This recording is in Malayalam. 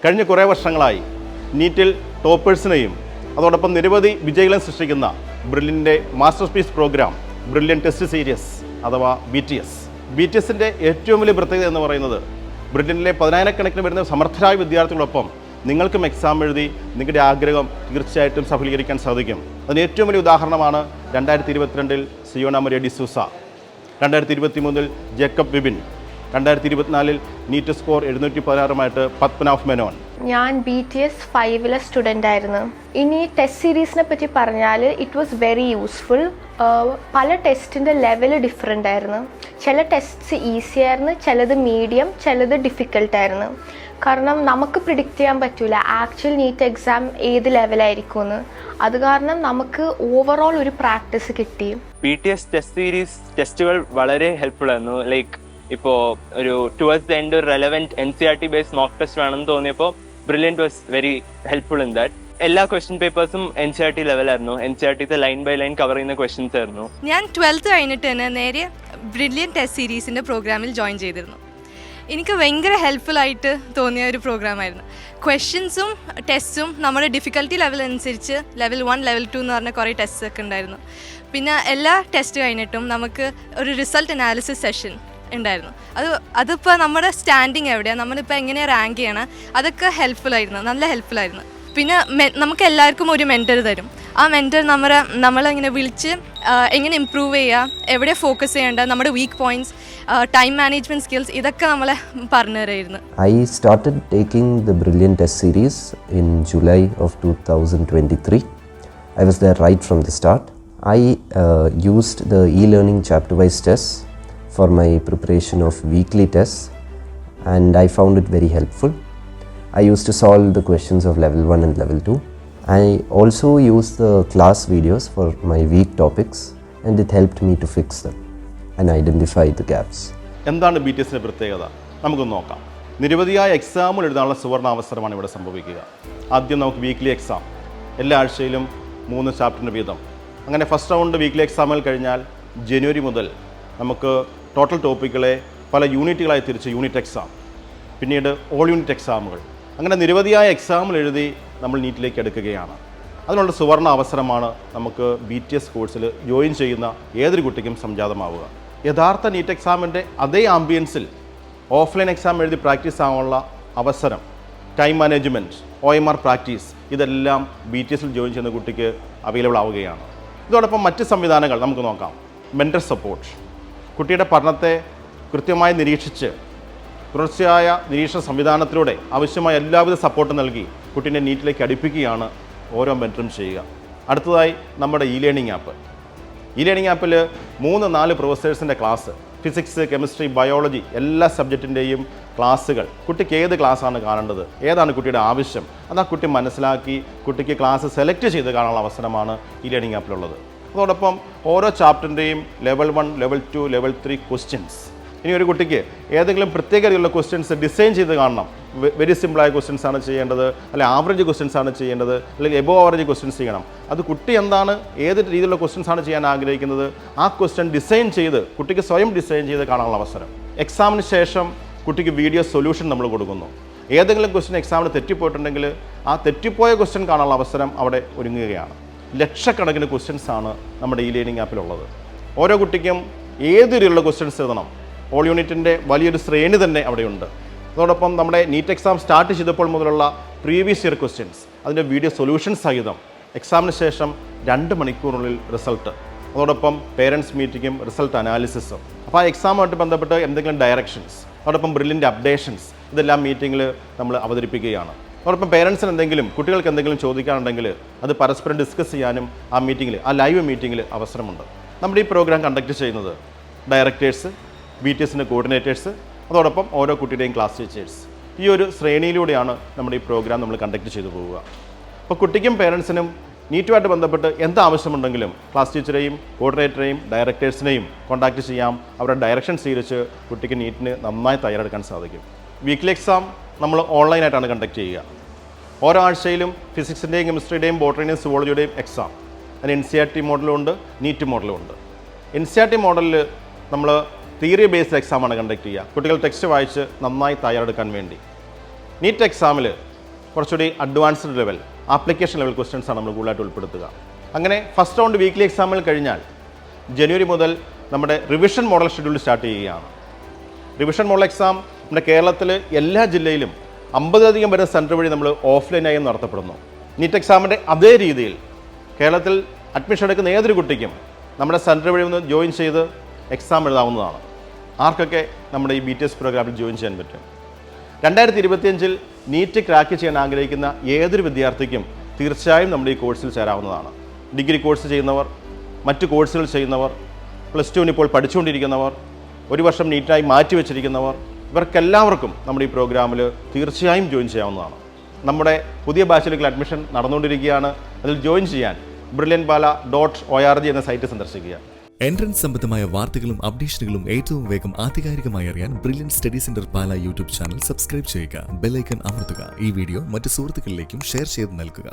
കഴിഞ്ഞ കുറേ വർഷങ്ങളായി നീറ്റിൽ ടോപ്പേഴ്സിനെയും അതോടൊപ്പം നിരവധി വിജയികളെ സൃഷ്ടിക്കുന്ന ബ്രില്യൻ്റെ masterpiece programme Brilliant test series അഥവാ BTS. BTSൻ്റെ ഏറ്റവും വലിയ പ്രത്യേകത എന്ന് പറയുന്നത് ബ്രില്യനിലെ 10,000-കണക്കിന് വരുന്ന സമർത്ഥരായ വിദ്യാർത്ഥികളൊപ്പം നിങ്ങൾക്കും എക്സാം എഴുതി നിങ്ങളുടെ ആഗ്രഹം തീർച്ചയായിട്ടും സഫലീകരിക്കാൻ സാധിക്കും. അതിന് ഏറ്റവും വലിയ ഉദാഹരണമാണ് 2022 സിയോണ മരിയ ഡിസൂസ, 2023 ജേക്കബ് വിപിൻ, 2024 നീറ്റ് സ്കോർ 716 പത്മനാഭ് മേനോൻ. ഞാൻ BTS 5 സ്റ്റുഡൻ്റ് ആയിരുന്നു. ഇനി ടെസ്റ്റ് സീരീസിനെ പറ്റി പറഞ്ഞാൽ ഇറ്റ് വാസ് വെരി യൂസ്ഫുൾ. പല ടെസ്റ്റിൻ്റെ ലെവൽ ഡിഫറെൻ്റ് ആയിരുന്നു. ചില ടെസ്റ്റ്സ് ഈസി ആയിരുന്നു, ചിലത് മീഡിയം, ചിലത് ഡിഫിക്കൽട്ടായിരുന്നു. കാരണം നമുക്ക് പ്രിഡിക്റ്റ് ചെയ്യാൻ പറ്റില്ല ആക്ച്വൽ നീറ്റ് എക്സാം ഏത് ലെവലായിരിക്കും എന്ന്. അത് കാരണം നമുക്ക് ഓവറോൾ ഒരു പ്രാക്ടീസ് കിട്ടി. BTS ടെസ്റ്റ് സീരീസ് ടെസ്റ്റുകൾ വളരെ ഹെൽപ്ഫുൾ ആയിരുന്നു. ലൈക്ക് ഇപ്പോൾ ഒരു ടുവേർഡ്സ് ദ എൻഡ് ഒരു relevant NCERT based mock test വേണമെന്ന് തോന്നിയപ്പോൾ Brilliant was very helpful in that. എല്ലാ ക്വസ്റ്റ്യൻ പേപ്പേഴ്സും NCERT ലെവലായിരുന്നു. NCERT line by line cover ചെയ്യുന്ന ക്വസ്റ്റ്യൻസ് ആയിരുന്നു. ഞാൻ 12th കഴിഞ്ഞിട്ട് തന്നെ നേരെ ബ്രില്യൻ ടെസ്റ്റ് സീരീസിൻ്റെ പ്രോഗ്രാമിൽ ജോയിൻ ചെയ്തിരുന്നു. എനിക്ക് ഭയങ്കര ഹെൽപ്ഫുള്ളായിട്ട് തോന്നിയ ഒരു പ്രോഗ്രാമായിരുന്നു. ക്വസ്റ്റ്യൻസും ടെസ്റ്റും നമ്മുടെ ഡിഫിക്കൽട്ടി ലെവൽ അനുസരിച്ച് ലെവൽ 1, ലെവൽ 2 എന്ന് പറഞ്ഞ കുറേ ടെസ്റ്റ് ഒക്കെ ഉണ്ടായിരുന്നു. പിന്നെ എല്ലാ ടെസ്റ്റ് കഴിഞ്ഞിട്ടും നമുക്ക് ഒരു റിസൾട്ട് അനാലിസിസ് സെഷൻ ഉണ്ടായിരുന്നു. അതിപ്പോൾ നമ്മുടെ സ്റ്റാൻഡിങ് എവിടെയാണ്, നമ്മളിപ്പോൾ എങ്ങനെയാണ് റാങ്ക് ചെയ്യണം, അതൊക്കെ ഹെൽപ്ഫുള്ളായിരുന്നു, നല്ല ഹെൽപ്ഫുള്ളായിരുന്നു. പിന്നെ നമുക്ക് എല്ലാവർക്കും ഒരു മെൻറ്റർ തരും. ആ മെൻറ്റർ നമ്മളിങ്ങനെ വിളിച്ച് എങ്ങനെ ഇമ്പ്രൂവ് ചെയ്യുക, എവിടെ ഫോക്കസ് ചെയ്യേണ്ട, നമ്മുടെ week points, time management skills, ഇതൊക്കെ നമ്മളെ പറഞ്ഞു തരുമായിരുന്നു. I started taking the Brilliant Test Series in July of 2023. I was there right from the start. I used the e-learning chapter-wise tests for my preparation of weekly tests and I found it very helpful. I used to solve the questions of level 1 and level 2. I also used the class videos for my weak topics and it helped me to fix them and identify the gaps. എന്താണ് BTSൻ്റെ പ്രത്യേകത? നമുക്കൊന്ന് നോക്കാം. നിരവധിയായ എക്സാമുകൾ എഴുതാനുള്ള സുവർണ അവസരമാണ് ഇവിടെ സംഭവിക്കുക. ആദ്യം നമുക്ക് വീക്ക്ലി എക്സാം, എല്ലാ ആഴ്ചയിലും 3 ചാപ്റ്ററിന് വീതം. അങ്ങനെ ഫസ്റ്റ് റൗണ്ട് വീക്ക്ലി എക്സാമുകൾ കഴിഞ്ഞാൽ ജനുവരി മുതൽ നമുക്ക് ടോട്ടൽ ടോപ്പിക്കുകളെ പല യൂണിറ്റുകളായി തിരിച്ച് യൂണിറ്റ് എക്സാം, പിന്നീട് ഓൾ യൂണിറ്റ് എക്സാമുകൾ, അങ്ങനെ നിരവധിയായ എക്സാമുകൾ എഴുതി നമ്മൾ നീറ്റിലേക്ക് എടുക്കുകയാണ്. അതിനുള്ള സുവർണ അവസരമാണ് നമുക്ക് BTS കോഴ്സിൽ ജോയിൻ ചെയ്യുന്ന ഏതൊരു കുട്ടിക്കും സംജാതമാവുക. യഥാർത്ഥ നീറ്റ് എക്സാമിൻ്റെ അതേ ആംബിയൻസിൽ ഓഫ്ലൈൻ എക്സാം എഴുതി പ്രാക്ടീസ് ആവാനുള്ള അവസരം, ടൈം മാനേജ്മെൻറ്റ്, OMR പ്രാക്ടീസ്, ഇതെല്ലാം BTSൽ ജോയിൻ ചെയ്യുന്ന കുട്ടിക്ക് അവൈലബിൾ ആവുകയാണ്. ഇതോടൊപ്പം മറ്റ് സംവിധാനങ്ങൾ നമുക്ക് നോക്കാം. മെൻറ്റർ സപ്പോർട്ട്, കുട്ടിയുടെ പഠനത്തെ കൃത്യമായി നിരീക്ഷിച്ച് തുടർച്ചയായ നിരീക്ഷണ സംവിധാനത്തിലൂടെ ആവശ്യമായ എല്ലാവിധ സപ്പോർട്ടും നൽകി കുട്ടീനെ നീറ്റിലേക്ക് അടുപ്പിക്കുകയാണ് ഓരോ മെൻറ്ററും ചെയ്യുക. അടുത്തതായി നമ്മുടെ ഇ-ലേണിംഗ് ആപ്പ്. ഇ-ലേണിംഗ് ആപ്പിൽ 3-4 പ്രൊഫസേഴ്സിൻ്റെ ക്ലാസ്, ഫിസിക്സ്, കെമിസ്ട്രി, ബയോളജി എല്ലാ സബ്ജക്റ്റിൻ്റെയും ക്ലാസ്സുകൾ, കുട്ടിക്ക് ഏത് ക്ലാസ്സാണ് കാണേണ്ടത്, ഏതാണ് കുട്ടിയുടെ ആവശ്യം, അത് ആ കുട്ടി മനസ്സിലാക്കി കുട്ടിക്ക് ക്ലാസ് സെലക്ട് ചെയ്ത് കാണാനുള്ള അവസരമാണ് ഇ-ലേണിംഗ് ആപ്പിലുള്ളത്. അതോടൊപ്പം ഓരോ ചാപ്റ്ററിൻ്റെയും ലെവൽ 1, ലെവൽ 2, ലെവൽ 3 ക്വസ്റ്റ്യൻസ്. ഇനി ഒരു കുട്ടിക്ക് ഏതെങ്കിലും പ്രത്യേക രീതിയിലുള്ള ക്വസ്റ്റ്യൻസ് ഡിസൈൻ ചെയ്ത് കാണണം, വെരി സിമ്പിളായ ക്വസ്റ്റ്യൻസ് ആണ് ചെയ്യേണ്ടത്, അല്ലെങ്കിൽ ആവറേജ് ക്വസ്റ്റ്യൻസ് ആണ് ചെയ്യേണ്ടത്, അല്ലെങ്കിൽ എബോ ആവറേജ് ക്വസ്റ്റ്യൻസ് ചെയ്യണം, അത് കുട്ടി എന്താണ്, ഏത് രീതിയിലുള്ള ക്വസ്റ്റ്യൻസ് ആണ് ചെയ്യാൻ ആഗ്രഹിക്കുന്നത്, ആ ക്വസ്റ്റ്യൻ ഡിസൈൻ ചെയ്ത് കുട്ടിക്ക് സ്വയം ഡിസൈൻ ചെയ്ത് കാണാനുള്ള അവസരം. എക്സാമിന് ശേഷം കുട്ടിക്ക് വീഡിയോ സൊല്യൂഷൻ നമ്മൾ കൊടുക്കുന്നു. ഏതെങ്കിലും ക്വസ്റ്റ്യൻ എക്സാമിന് തെറ്റിപ്പോയിട്ടുണ്ടെങ്കിൽ ആ തെറ്റിപ്പോയ ക്വസ്റ്റ്യൻ കാണാനുള്ള അവസരം അവിടെ ഒരുങ്ങുകയാണ്. ലക്ഷക്കണക്കിന് ക്വസ്റ്റ്യൻസാണ് നമ്മുടെ ഇ-ലേണിംഗ് ആപ്പിലുള്ളത്. ഓരോ കുട്ടിക്കും ഏത് രീതിയിലുള്ള ക്വസ്റ്റ്യൻസ് എഴുതണം, ഓൾ യൂണിറ്റിൻ്റെ വലിയൊരു ശ്രേണി തന്നെ അവിടെയുണ്ട്. അതോടൊപ്പം നമ്മുടെ നീറ്റ് എക്സാം സ്റ്റാർട്ട് ചെയ്തപ്പോൾ മുതലുള്ള പ്രീവിയസ് ഇയർ ക്വസ്റ്റ്യൻസ്, അതിൻ്റെ വീഡിയോ സൊല്യൂഷൻസ് സഹിതം എക്സാമിന് ശേഷം 2 മണിക്കൂറിനുള്ളിൽ റിസൾട്ട്, അതോടൊപ്പം പേരൻസ് മീറ്റിങ്ങും റിസൾട്ട് അനാലിസിസും. അപ്പോൾ ആ എക്സാമുമായിട്ട് ബന്ധപ്പെട്ട് എന്തെങ്കിലും ഡയറക്ഷൻസ്, അതോടൊപ്പം ബ്രില്യൻ്റ് അപ്ഡേഷൻസ്, ഇതെല്ലാം മീറ്റിങ്ങിൽ നമ്മൾ അവതരിപ്പിക്കുകയാണ്. അതോടൊപ്പം പേരൻസിന് എന്തെങ്കിലും, കുട്ടികൾക്ക് എന്തെങ്കിലും ചോദിക്കാനുണ്ടെങ്കിൽ അത് പരസ്പരം ഡിസ്കസ് ചെയ്യാനും ആ മീറ്റിങ്ങിൽ, ആ ലൈവ് മീറ്റിങ്ങിൽ അവസരമുണ്ട്. നമ്മുടെ ഈ പ്രോഗ്രാം കണ്ടക്ട് ചെയ്യുന്നത് ഡയറക്ടേഴ്സ്, BTSൻ്റെ കോർഡിനേറ്റേഴ്സ്, അതോടൊപ്പം ഓരോ കുട്ടിയുടെയും ക്ലാസ് ടീച്ചേഴ്സ്. ഈ ഒരു ശ്രേണിയിലൂടെയാണ് നമ്മുടെ ഈ പ്രോഗ്രാം നമ്മൾ കണ്ടക്ട് ചെയ്തു പോവുക. അപ്പോൾ കുട്ടിക്കും പേരൻസിനും നീറ്റുമായിട്ട് ബന്ധപ്പെട്ട് എന്താവശ്യമുണ്ടെങ്കിലും ക്ലാസ് ടീച്ചറെയും കോർഡിനേറ്ററെയും ഡയറക്ടേഴ്സിനെയും കോൺടാക്റ്റ് ചെയ്യാം. അവരുടെ ഡയറക്ഷൻ സ്വീകരിച്ച് കുട്ടിക്ക് നീറ്റിന് നന്നായി തയ്യാറെടുക്കാൻ സാധിക്കും. വീക്ക്ലി എക്സാം നമ്മൾ ഓൺലൈനായിട്ടാണ് കണ്ടക്ട് ചെയ്യുക. ഓരോ ആഴ്ചയിലും ഫിസിക്സിൻ്റെയും കെമിസ്ട്രിയുടെയും ബോട്ടണിയുടെയും സുവോളജിയുടെയും എക്സാം, അതിന് NCERT മോഡലും ഉണ്ട്, നീറ്റ് മോഡലും ഉണ്ട്. NCERT മോഡലിൽ നമ്മൾ തിയറി ബേസ്ഡ് എക്സാമാണ് കണ്ടക്ട് ചെയ്യുക, കുട്ടികൾ ടെക്സ്റ്റ് വായിച്ച് നന്നായി തയ്യാറെടുക്കാൻ വേണ്ടി. നീറ്റ് എക്സാമിൽ കുറച്ചുകൂടി അഡ്വാൻസ്ഡ് ലെവൽ ആപ്ലിക്കേഷൻ ലെവൽ ക്വസ്റ്റ്യൻസാണ് നമ്മൾ കൂടുതലായിട്ട് ഉൾപ്പെടുത്തുക. അങ്ങനെ ഫസ്റ്റ് റൗണ്ട് വീക്ക്ലി എക്സാമുകൾ കഴിഞ്ഞാൽ ജനുവരി മുതൽ നമ്മുടെ റിവിഷൻ മോഡൽ ഷെഡ്യൂൾ സ്റ്റാർട്ട് ചെയ്യുകയാണ്. റിവിഷൻ മോഡൽ എക്സാം നമ്മുടെ കേരളത്തിൽ എല്ലാ ജില്ലയിലും 50-ലധികം വരുന്ന സെൻറ്റർ വഴി നമ്മൾ ഓഫ്ലൈനായി നടത്തപ്പെടുന്നു. നീറ്റ് എക്സാമിൻ്റെ അതേ രീതിയിൽ കേരളത്തിൽ അഡ്മിഷൻ എടുക്കുന്ന ഏതൊരു കുട്ടിക്കും നമ്മുടെ സെൻറ്റർ വഴി ഒന്ന് ജോയിൻ ചെയ്ത് എക്സാം എഴുതാവുന്നതാണ്. ആർക്കൊക്കെ നമ്മുടെ ഈ BTS പ്രോഗ്രാമിൽ ജോയിൻ ചെയ്യാൻ പറ്റും. 2025 നീറ്റ് ക്രാക്ക് ചെയ്യാൻ ആഗ്രഹിക്കുന്ന ഏതൊരു വിദ്യാർത്ഥിക്കും തീർച്ചയായും നമ്മുടെ ഈ കോഴ്സിൽ ചേരാവുന്നതാണ്. ഡിഗ്രി കോഴ്സ് ചെയ്യുന്നവർ, മറ്റ് കോഴ്സുകൾ ചെയ്യുന്നവർ, +2 ഇപ്പോൾ പഠിച്ചുകൊണ്ടിരിക്കുന്നവർ, ഒരു വർഷം നീറ്റായി മാറ്റി വെച്ചിരിക്കുന്നവർ, ഇവർക്കെല്ലാവർക്കും നമ്മുടെ ഈ പ്രോഗ്രാമിൽ തീർച്ചയായും ജോയിൻ ചെയ്യാവുന്നതാണ്. നമ്മുടെ പുതിയ ബാച്ചിലേക്ക് അഡ്മിഷൻ നടന്നുകൊണ്ടിരിക്കുകയാണ്. അതിൽ ജോയിൻ ചെയ്യാൻ brilliantbala.org എന്ന സൈറ്റ് സന്ദർശിക്കുക. എൻട്രൻസ് സംബന്ധമായ വാർത്തകളും അപ്ഡേഷനുകളും ഏറ്റവും വേഗം ആധികാരികമായി അറിയാൻ ബ്രില്യൻറ്റ് സ്റ്റഡി സെന്റർ പാല യൂട്യൂബ് ചാനൽ സബ്സ്ക്രൈബ് ചെയ്യുക. ബെൽ ഐക്കൺ അമർത്തുക. ഈ വീഡിയോ മറ്റ് സുഹൃത്തുക്കളിലേക്കും ഷെയർ ചെയ്ത് നൽകുക.